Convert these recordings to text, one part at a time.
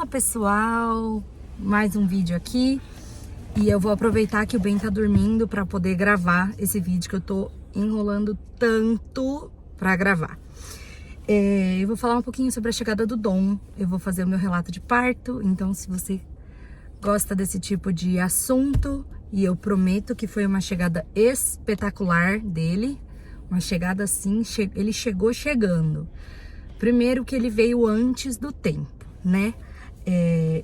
pessoal, mais um vídeo aqui e eu vou aproveitar que o Ben tá dormindo para poder gravar esse vídeo que eu tô enrolando tanto para gravar. Eu vou falar um pouquinho sobre a chegada do Dom, eu vou fazer o meu relato de parto, então se você gosta desse tipo de assunto, e eu prometo que foi uma chegada espetacular dele, uma chegada assim, ele chegou chegando. Primeiro que ele veio antes do tempo, né?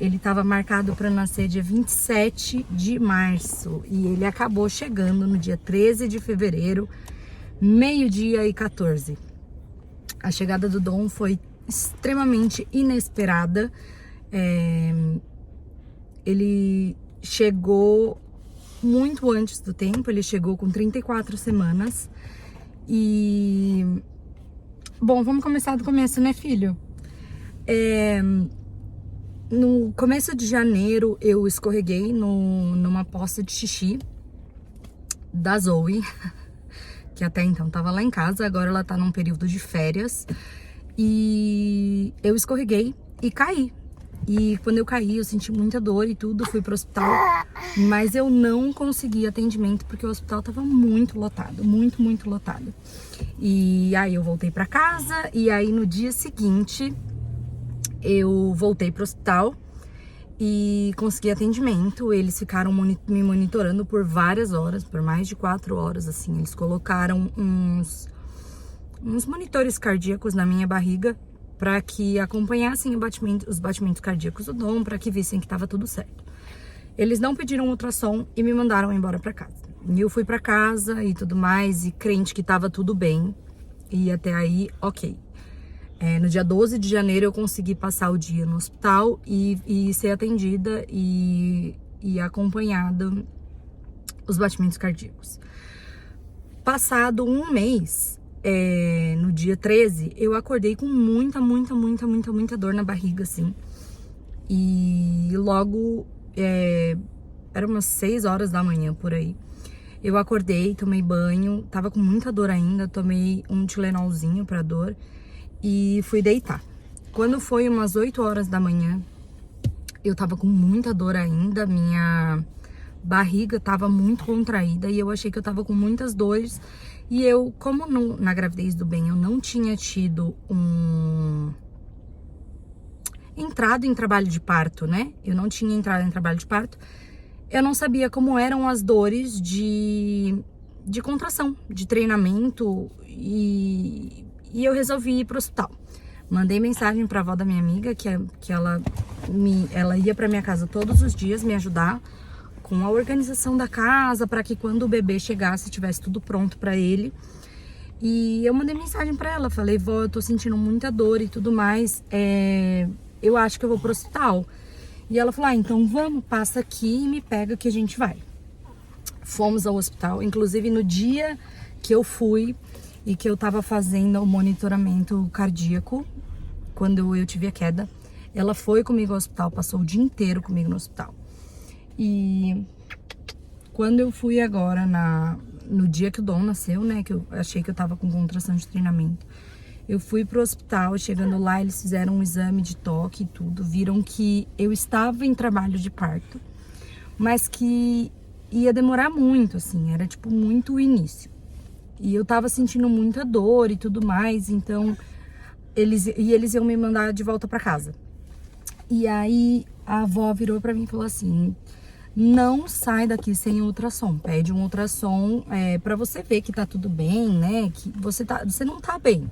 Ele estava marcado para nascer dia 27 de março e ele acabou chegando no dia 13 de fevereiro, meio-dia e 14. A chegada do Dom foi extremamente inesperada. Ele chegou muito antes do tempo, ele chegou com 34 semanas e... Bom, vamos começar do começo, né, filho? No começo de janeiro, eu escorreguei numa poça de xixi da Zoe, que até então tava lá em casa, agora ela tá num período de férias. E eu escorreguei e caí. E quando eu caí, eu senti muita dor e tudo, fui pro hospital, mas eu não consegui atendimento porque o hospital tava muito lotado, muito lotado. E aí eu voltei pra casa e aí no dia seguinte eu voltei pro hospital e consegui atendimento. Eles ficaram me monitorando por várias horas, por mais de 4 horas, assim. Eles colocaram uns monitores cardíacos na minha barriga para que acompanhassem os batimentos cardíacos do Dom, para que vissem que estava tudo certo. Eles não pediram ultrassom e me mandaram embora para casa. E eu fui para casa e tudo mais, e crente que estava tudo bem, e até aí, ok. No dia 12 de janeiro eu consegui passar o dia no hospital e ser atendida e acompanhada os batimentos cardíacos. Passado um mês, no dia 13, eu acordei com muita dor na barriga, assim. E logo, era umas 6 horas da manhã, por aí. Eu acordei, tomei banho, tava com muita dor ainda, tomei um Tilenolzinho pra dor e fui deitar. Quando foi umas 8 horas da manhã, eu tava com muita dor ainda, minha barriga tava muito contraída e eu achei que eu tava com muitas dores. E eu, como na gravidez do Ben eu não tinha tido entrado em trabalho de parto, né? Eu não tinha entrado em trabalho de parto. Eu não sabia como eram as dores de contração, de treinamento, e eu resolvi ir pro hospital. Mandei mensagem pra avó da minha amiga, que ela ia pra minha casa todos os dias me ajudar com a organização da casa, para que quando o bebê chegasse, tivesse tudo pronto para ele. E eu mandei mensagem para ela, falei: vó, eu tô sentindo muita dor e tudo mais, eu acho que eu vou pro hospital. E ela falou: então vamos, passa aqui e me pega que a gente vai. Fomos ao hospital, inclusive no dia que eu fui e que eu tava fazendo o monitoramento cardíaco, quando eu tive a queda, ela foi comigo ao hospital, passou o dia inteiro comigo no hospital. E quando eu fui agora, no dia que o Dom nasceu, né, que eu achei que eu tava com contração de treinamento, eu fui pro hospital. Chegando lá, eles fizeram um exame de toque e tudo, viram que eu estava em trabalho de parto, mas que ia demorar muito, assim, era tipo muito o início. E eu tava sentindo muita dor e tudo mais, então eles iam me mandar de volta pra casa. E aí a avó virou pra mim e falou assim: não sai daqui sem ultrassom, pede um ultrassom pra você ver que tá tudo bem, né, que você não tá bem.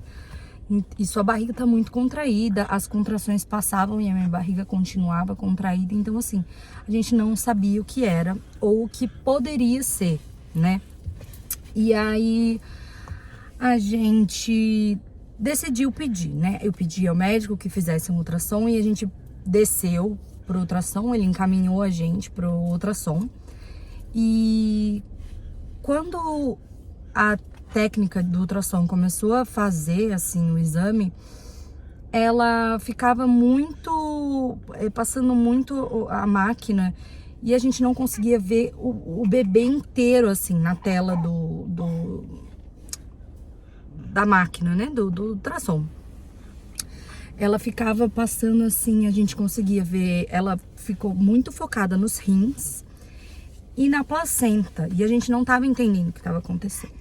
E sua barriga tá muito contraída, as contrações passavam e a minha barriga continuava contraída. Então, assim, a gente não sabia o que era ou o que poderia ser, né? E aí a gente decidiu pedir, né? Eu pedi ao médico que fizesse um ultrassom e a gente desceu pro ultrassom, ele encaminhou a gente pro ultrassom. E quando a técnica do ultrassom começou a fazer, assim, o exame, ela ficava passando muito a máquina e a gente não conseguia ver o bebê inteiro, assim, na tela da máquina, né, do ultrassom. ela ficava passando assim, a gente conseguia ver, ela ficou muito focada nos rins e na placenta, e a gente não tava entendendo o que tava acontecendo.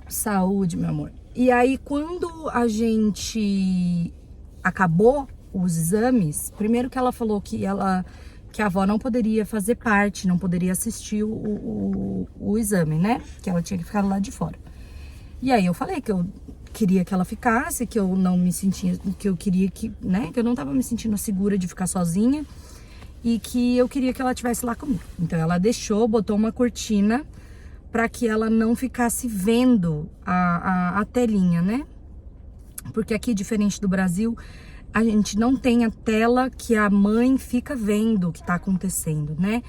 Saúde, meu amor. E aí, quando a gente acabou os exames, primeiro que ela falou que a avó não poderia fazer parte, não poderia assistir o exame, né? Que ela tinha que ficar lá de fora. E aí eu falei que eu queria que ela ficasse, que eu não me sentia, que eu queria que, né? Que eu não tava me sentindo segura de ficar sozinha e que eu queria que ela estivesse lá comigo. Então ela deixou, botou uma cortina para que ela não ficasse vendo a telinha, né? Porque aqui, diferente do Brasil, a gente não tem a tela que a mãe fica vendo o que tá acontecendo, né?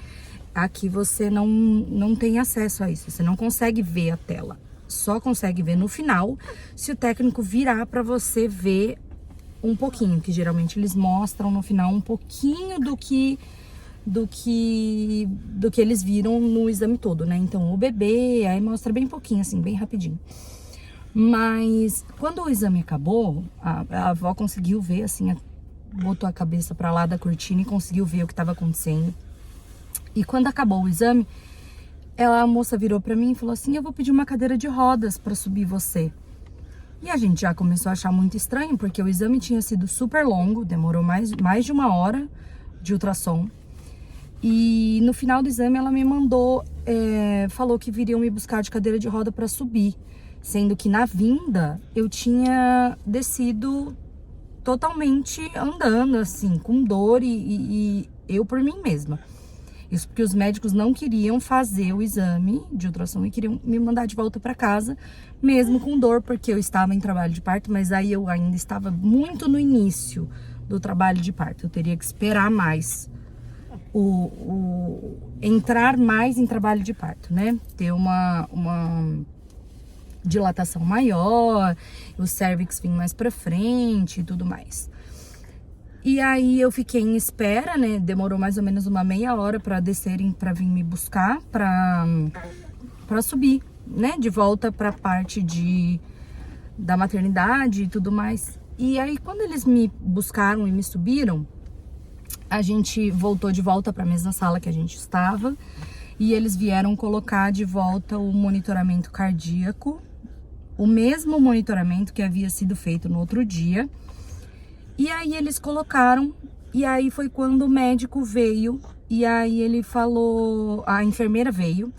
Aqui você não tem acesso a isso, você não consegue ver a tela. Só consegue ver no final, se o técnico virar para você ver um pouquinho, que geralmente eles mostram no final um pouquinho do que eles viram no exame todo, né? Então, o bebê, aí mostra bem pouquinho, assim, bem rapidinho. Mas quando o exame acabou, a avó conseguiu ver, assim, botou a cabeça pra lá da cortina e conseguiu ver o que estava acontecendo. E quando acabou o exame, a moça virou pra mim e falou assim: eu vou pedir uma cadeira de rodas pra subir você. E a gente já começou a achar muito estranho, porque o exame tinha sido super longo, demorou mais de 1 hora de ultrassom. E no final do exame ela me mandou, falou que viriam me buscar de cadeira de roda pra subir. Sendo que na vinda eu tinha descido totalmente andando, assim, com dor e eu por mim mesma. Isso porque os médicos não queriam fazer o exame de ultrassom e queriam me mandar de volta para casa, mesmo com dor, porque eu estava em trabalho de parto, mas aí eu ainda estava muito no início do trabalho de parto. Eu teria que esperar mais, entrar mais em trabalho de parto, né? Ter uma dilatação maior, o cervix vir mais pra frente e tudo mais. E aí eu fiquei em espera, né? Demorou mais ou menos uma meia hora pra descerem, pra vir me buscar, pra subir, né? De volta pra parte da maternidade e tudo mais. E aí quando eles me buscaram e me subiram, a gente voltou de volta pra mesma sala que a gente estava e eles vieram colocar de volta o monitoramento cardíaco, o mesmo monitoramento que havia sido feito no outro dia. E aí eles colocaram, e aí foi quando o médico veio, e aí ele falou, a enfermeira veio,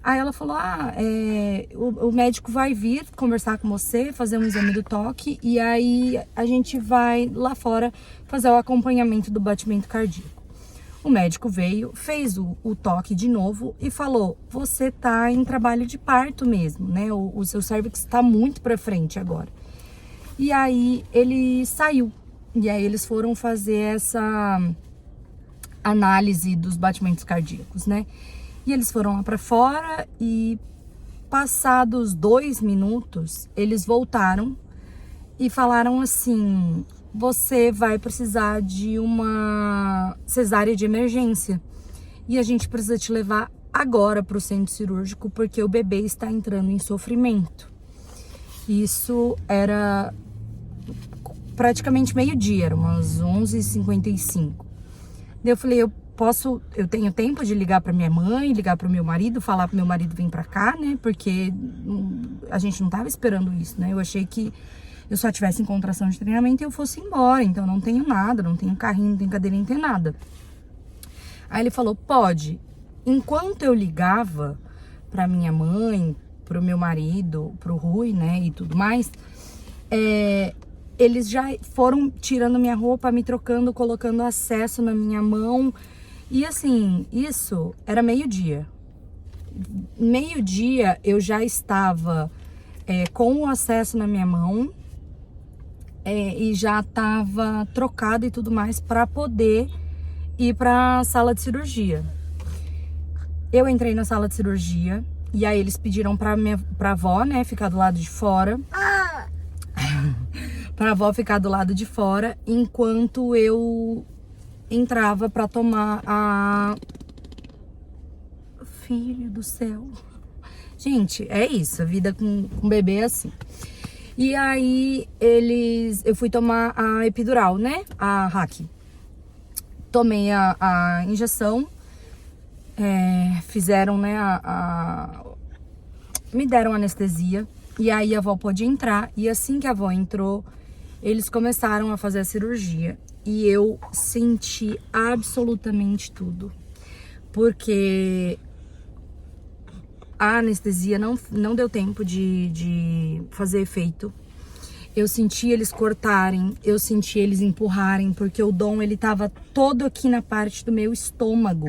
aí ela falou: o médico vai vir conversar com você, fazer um exame do toque, e aí a gente vai lá fora fazer o acompanhamento do batimento cardíaco. O médico veio, fez o toque de novo e falou: você tá em trabalho de parto mesmo, né? O seu cervix tá muito pra frente agora. E aí ele saiu. E aí eles foram fazer essa análise dos batimentos cardíacos, né? E eles foram lá pra fora e passados 2 minutos, eles voltaram e falaram assim: você vai precisar de uma cesárea de emergência e a gente precisa te levar agora para o centro cirúrgico porque o bebê está entrando em sofrimento. Isso era praticamente meio-dia, eram umas 11h55. Daí eu falei: eu tenho tempo de ligar para minha mãe, ligar para o meu marido, falar para meu marido vir para cá, né? Porque a gente não tava esperando isso, né? Eu achei que eu só tivesse em contração de treinamento e eu fosse embora. Então não tenho nada, não tenho carrinho, não tenho cadeirinha, não tenho nada. Aí ele falou: pode. Enquanto eu ligava pra minha mãe, pro meu marido, pro Rui, né, e tudo mais, eles já foram tirando minha roupa, me trocando, colocando acesso na minha mão. E assim, isso era meio-dia. Meio-dia eu já estava com o acesso na minha mão, e já tava trocada e tudo mais para poder ir para a sala de cirurgia. Eu entrei na sala de cirurgia e aí eles pediram pra avó, né, ficar do lado de fora. Pra avó ficar do lado de fora enquanto eu entrava para tomar Filho do céu. Gente, é isso, a vida com bebê é assim. E aí eu fui tomar a epidural, né? A hack. Tomei a injeção, fizeram, né? Me deram anestesia. E aí a avó pôde entrar. E assim que a avó entrou, eles começaram a fazer a cirurgia. E eu senti absolutamente tudo. Porque a anestesia não deu tempo de fazer efeito. Eu senti eles cortarem, eu senti eles empurrarem, porque o Dom, ele tava todo aqui na parte do meu estômago.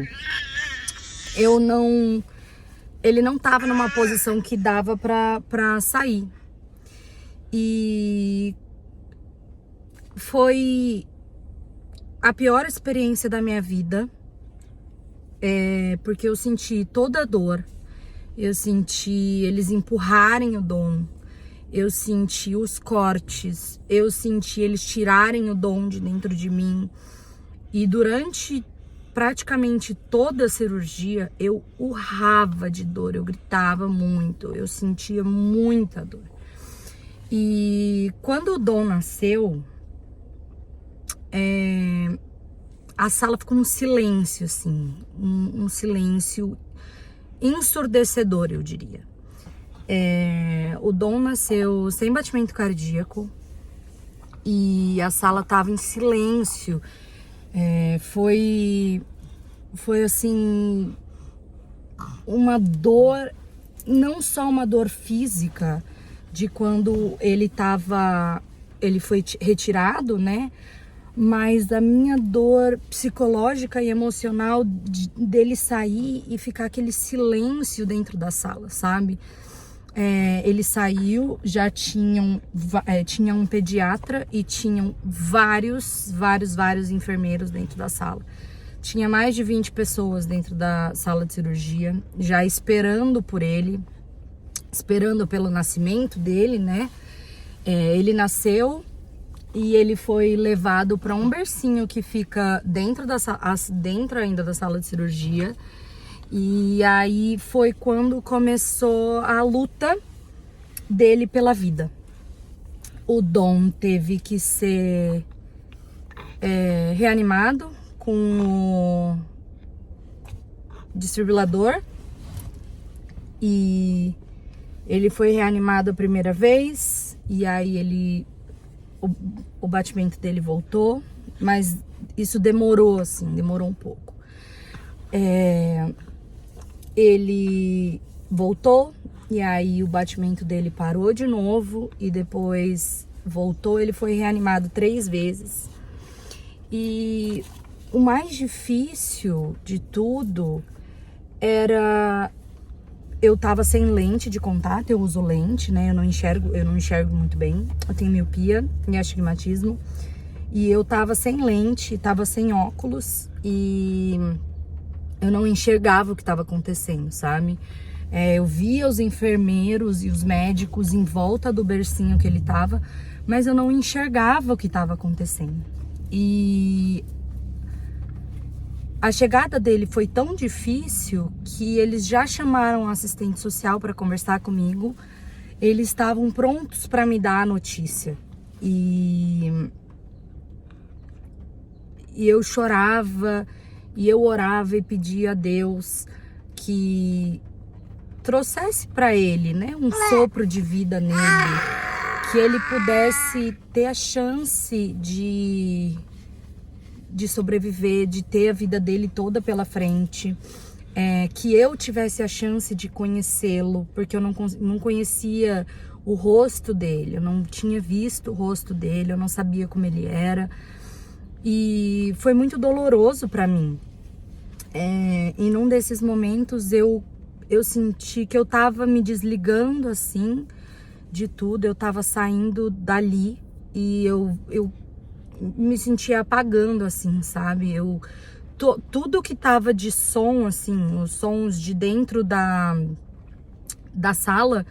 Ele não tava numa posição que dava pra sair. E foi a pior experiência da minha vida, porque eu senti toda a dor. Eu senti eles empurrarem o Dom, eu senti os cortes, eu senti eles tirarem o Dom de dentro de mim. E durante praticamente toda a cirurgia, eu urrava de dor, eu gritava muito, eu sentia muita dor. E quando o Dom nasceu, a sala ficou um silêncio, assim, um silêncio ensurdecedor, eu diria. O Dom nasceu sem batimento cardíaco e a sala tava em silêncio. Foi assim, uma dor, não só uma dor física de quando ele foi retirado, né? Mas a minha dor psicológica e emocional dele sair e ficar aquele silêncio dentro da sala, sabe? Ele saiu, já tinha um pediatra e tinham vários enfermeiros dentro da sala. Tinha mais de 20 pessoas dentro da sala de cirurgia, já esperando por ele, esperando pelo nascimento dele, né? Ele nasceu e ele foi levado para um bercinho que fica dentro ainda da sala de cirurgia. E aí foi quando começou a luta dele pela vida. O Dom teve que ser reanimado com o desfibrilador. E ele foi reanimado a primeira vez. E aí o batimento dele voltou. Mas isso demorou, assim, demorou um pouco. Ele voltou e aí o batimento dele parou de novo e depois voltou. Ele foi reanimado 3 vezes. E o mais difícil de tudo era... Eu tava sem lente de contato, eu uso lente, né? Eu não enxergo muito bem. Eu tenho miopia e astigmatismo. E eu tava sem lente, tava sem óculos e eu não enxergava o que estava acontecendo, sabe? Eu via os enfermeiros e os médicos em volta do bercinho que ele tava, mas eu não enxergava o que estava acontecendo. E a chegada dele foi tão difícil que eles já chamaram a assistente social para conversar comigo. Eles estavam prontos para me dar a notícia. E eu chorava, e eu orava e pedia a Deus que trouxesse para ele, né, um sopro de vida nele, que ele pudesse ter a chance de sobreviver, de ter a vida dele toda pela frente, que eu tivesse a chance de conhecê-lo, porque eu não conhecia o rosto dele, eu não tinha visto o rosto dele, eu não sabia como ele era. E foi muito doloroso para mim. E num desses momentos eu senti que eu tava me desligando assim de tudo, eu tava saindo dali e eu me sentia apagando assim, sabe? Tudo que tava de som, assim, os sons de dentro da sala,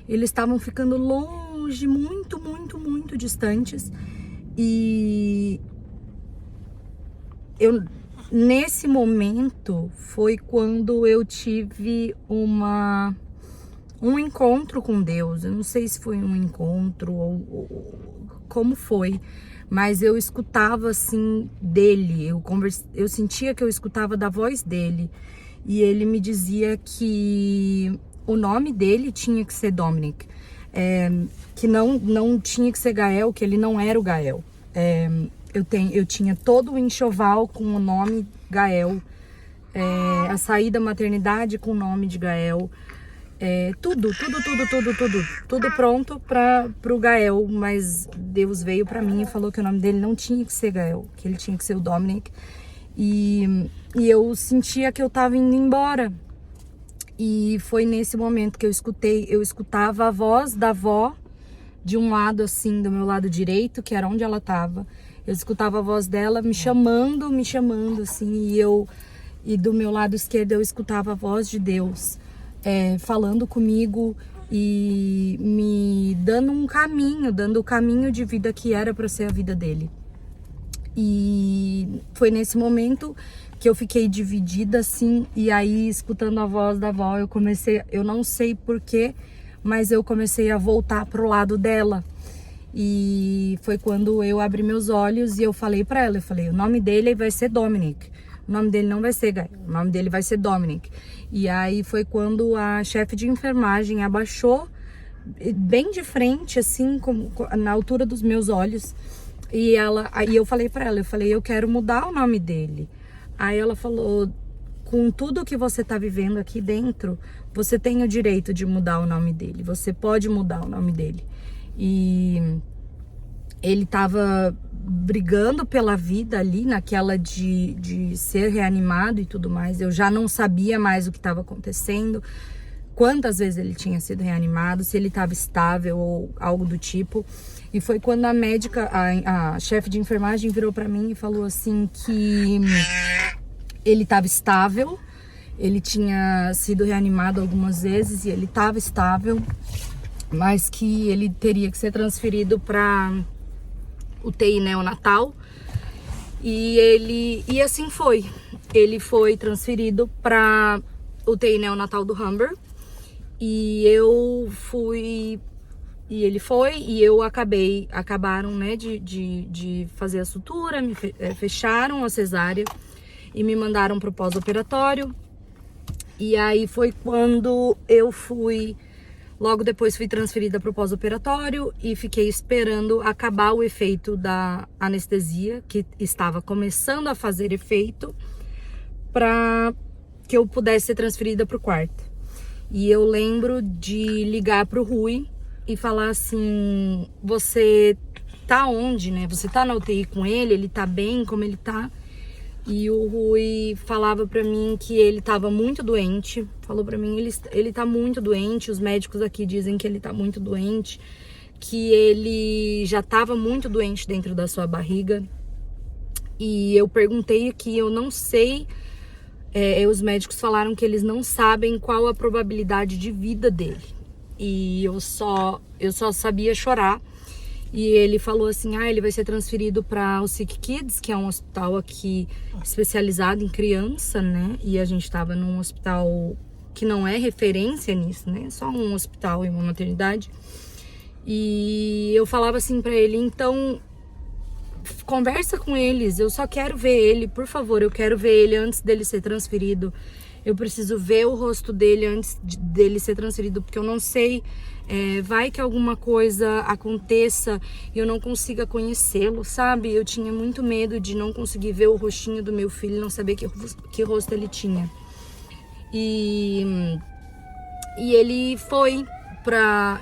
eles estavam ficando longe, muito, muito, muito distantes. E nesse momento foi quando eu tive uma um encontro com Deus. Eu não sei se foi um encontro ou como foi, mas eu escutava assim dele, eu sentia que eu escutava da voz dele, e ele me dizia que o nome dele tinha que ser Dominic, que não tinha que ser Gael, que ele não era o Gael. Eu tinha todo o enxoval com o nome Gael, a saída da maternidade com o nome de Gael, tudo pronto pro Gael, mas Deus veio pra mim e falou que o nome dele não tinha que ser Gael, que ele tinha que ser o Dominic, e eu sentia que eu tava indo embora, e foi nesse momento que eu escutava a voz da avó de um lado, assim, do meu lado direito, que era onde ela tava. Eu escutava a voz dela me chamando, assim, e do meu lado esquerdo eu escutava a voz de Deus falando comigo e me dando dando o caminho de vida que era para ser a vida dele. E foi nesse momento que eu fiquei dividida, assim, e aí, escutando a voz da avó, eu não sei porquê, mas eu comecei a voltar pro lado dela. E foi quando eu abri meus olhos e eu falei pra ela, o nome dele vai ser Dominic, o nome dele não vai ser Gael, o nome dele vai ser Dominic. E aí foi quando a chefe de enfermagem abaixou bem de frente, assim, na altura dos meos olhos, e aí eu falei pra ela, eu quero mudar o nome dele. Aí ela falou, com tudo que você tá vivendo aqui dentro, você tem o direito de mudar o nome dele, você pode mudar o nome dele. E ele tava brigando pela vida ali, naquela de ser reanimado e tudo mais. Eu já não sabia mais o que estava acontecendo, quantas vezes ele tinha sido reanimado, se ele estava estável ou algo do tipo. E foi quando a médica, a chefe de enfermagem virou para mim e falou assim que ele estava estável, ele tinha sido reanimado algumas vezes e ele estava estável, mas que ele teria que ser transferido para UTI neonatal. E assim foi. Ele foi transferido para UTI neonatal do Humber. E eu fui. E ele foi, e eu acabaram, né, de fazer a sutura, fecharam a cesárea e me mandaram pro pós-operatório. E aí foi quando eu fui. Logo depois fui transferida para o pós-operatório e fiquei esperando acabar o efeito da anestesia, que estava começando a fazer efeito, para que eu pudesse ser transferida para o quarto. E eu lembro de ligar para o Rui e falar assim, você tá onde, né? Você tá na UTI com ele tá bem, como ele tá? E o Rui falava pra mim que ele tava muito doente. Falou pra mim, ele tá muito doente. Os médicos aqui dizem que ele tá muito doente, que ele já tava muito doente dentro da sua barriga. E eu perguntei aqui, eu não sei. Os médicos falaram que eles não sabem qual a probabilidade de vida dele. E eu só sabia chorar. E ele falou assim, ele vai ser transferido para o Sick Kids, que é um hospital aqui especializado em criança, né? E a gente tava num hospital que não é referência nisso, né? Só um hospital e uma maternidade. E eu falava assim para ele, então, conversa com eles, eu só quero ver ele, por favor, eu quero ver ele antes dele ser transferido. Eu preciso ver o rosto dele antes dele ser transferido, porque eu não sei... vai que alguma coisa aconteça e eu não consiga conhecê-lo, sabe? Eu tinha muito medo de não conseguir ver o rostinho do meu filho, não saber que rosto ele tinha. E ele foi pra...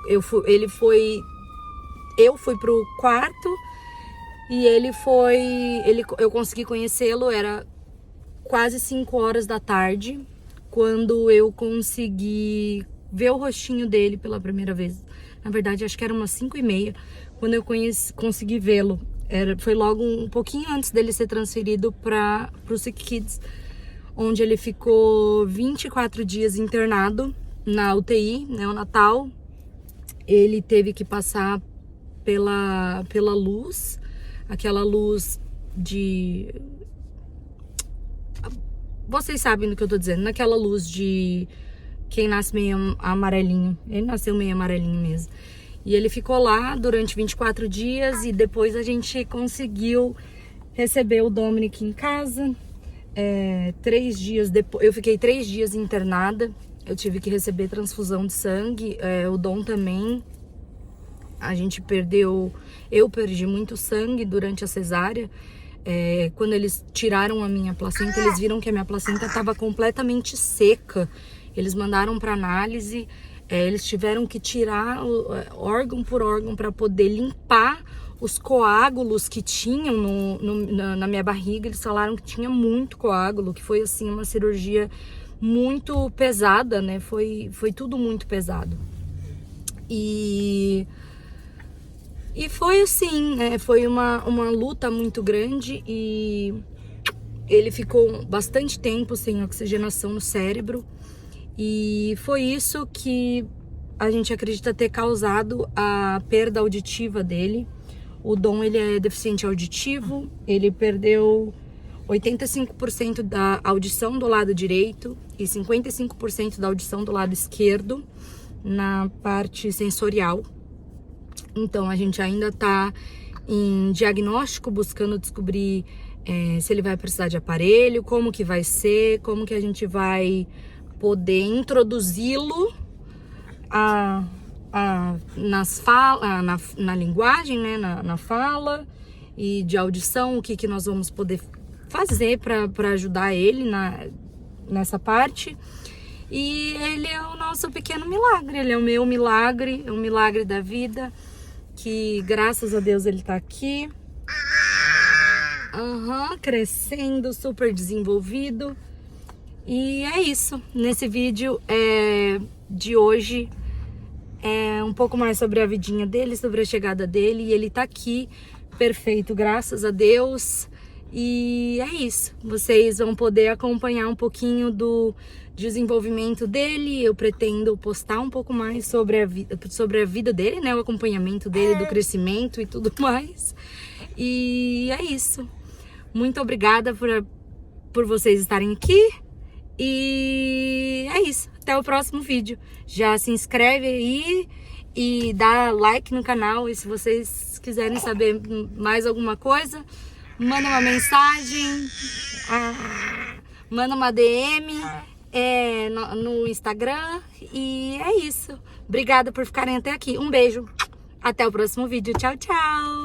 Eu fui pro quarto e eu consegui conhecê-lo, era quase 5 horas da tarde, quando eu consegui ver o rostinho dele pela primeira vez. Na verdade, acho que era umas 5h30, quando eu consegui vê-lo. Foi logo um pouquinho antes dele ser transferido para o Sick Kids, onde ele ficou 24 dias internado na UTI neonatal. Ele teve que passar pela luz, aquela luz de... Vocês sabem do que eu tô dizendo, naquela luz quem nasce meio amarelinho. Ele nasceu meio amarelinho mesmo. E ele ficou lá durante 24 dias e depois a gente conseguiu receber o Dominic em casa. 3 dias depois, eu fiquei 3 dias internada. Eu tive que receber transfusão de sangue. O Dom também. A gente perdeu... Eu perdi muito sangue durante a cesárea. Quando eles tiraram a minha placenta, eles viram que a minha placenta estava completamente seca. Eles mandaram para análise. Eles tiveram que tirar órgão por órgão para poder limpar os coágulos que tinham na minha barriga. Eles falaram que tinha muito coágulo, que foi assim uma cirurgia muito pesada, né? Foi tudo muito pesado. E foi assim, né? Foi uma luta muito grande e ele ficou bastante tempo sem oxigenação no cérebro. E foi isso que a gente acredita ter causado a perda auditiva dele. O Dom, ele é deficiente auditivo, ele perdeu 85% da audição do lado direito e 55% da audição do lado esquerdo na parte sensorial. Então, a gente ainda tá em diagnóstico, buscando descobrir se ele vai precisar de aparelho, como que vai ser, como que a gente vai poder introduzi-lo na linguagem, né, na fala e de audição, o que nós vamos poder fazer para ajudar ele nessa parte. E ele é o nosso pequeno milagre, ele é o meu milagre, é um milagre da vida, que graças a Deus ele tá aqui, crescendo, super desenvolvido. E é isso, nesse vídeo de hoje é um pouco mais sobre a vidinha dele, sobre a chegada dele, e ele tá aqui, perfeito, graças a Deus. E é isso, vocês vão poder acompanhar um pouquinho do desenvolvimento dele. Eu pretendo postar um pouco mais sobre a vida dele, né, o acompanhamento dele, do crescimento e tudo mais. E é isso, muito obrigada por vocês estarem aqui. E é isso, até o próximo vídeo. Já se inscreve aí e dá like no canal. E se vocês quiserem saber mais alguma coisa, manda uma mensagem, manda uma DM no Instagram. E é isso, obrigada por ficarem até aqui. Um beijo, até o próximo vídeo, tchau, tchau.